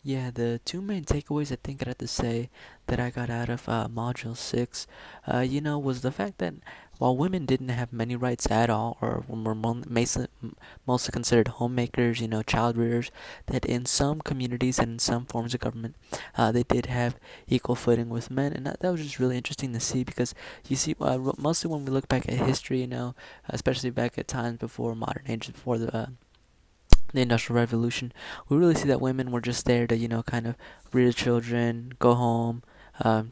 Yeah, the two main takeaways I think I'd have to say that I got out of Module 6, was the fact that while women didn't have many rights at all, or were mostly considered homemakers, child rearers, that in some communities and in some forms of government, they did have equal footing with men. And that was just really interesting to see because you see, mostly when we look back at history, especially back at times before modern age, before the Industrial Revolution, we really see that women were just there to, kind of rear children, go home,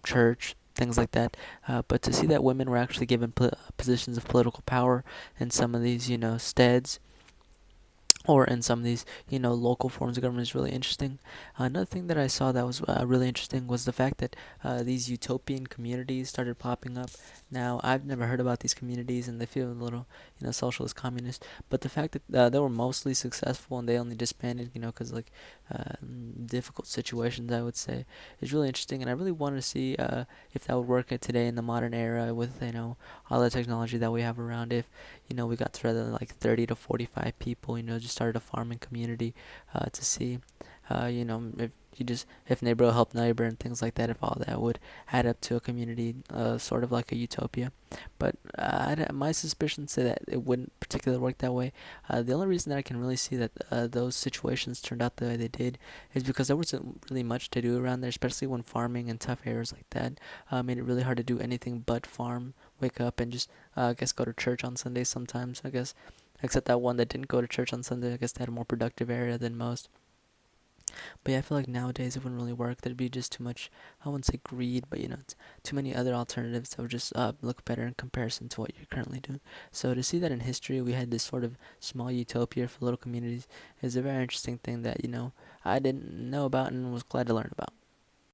church, things like that. But to see that women were actually given positions of political power in some of these, steads, or in some of these, local forms of government is really interesting. Another thing that I saw that was really interesting was the fact that these utopian communities started popping up. Now, I've never heard about these communities, and they feel a little, socialist, communist. But the fact that they were mostly successful and they only disbanded, because like difficult situations, I would say, is really interesting. And I really want to see if that would work today in the modern era with, all the technology that we have around. If we got together like 30 to 45 people, just started a farming community to see, if neighbor will help neighbor and things like that, if all that would add up to a community, sort of like a utopia. But my suspicions say that it wouldn't particularly work that way. The only reason that I can really see that those situations turned out the way they did is because there wasn't really much to do around there, especially when farming in tough areas like that made it really hard to do anything but farm, wake up, and just I guess go to church on Sundays sometimes, I guess. Except that one that didn't go to church on Sunday, I guess they had a more productive area than most. But yeah, I feel like nowadays it wouldn't really work. There'd be just too much, I wouldn't say greed, but too many other alternatives that would just look better in comparison to what you're currently doing. So to see that in history we had this sort of small utopia for little communities is a very interesting thing that, I didn't know about and was glad to learn about.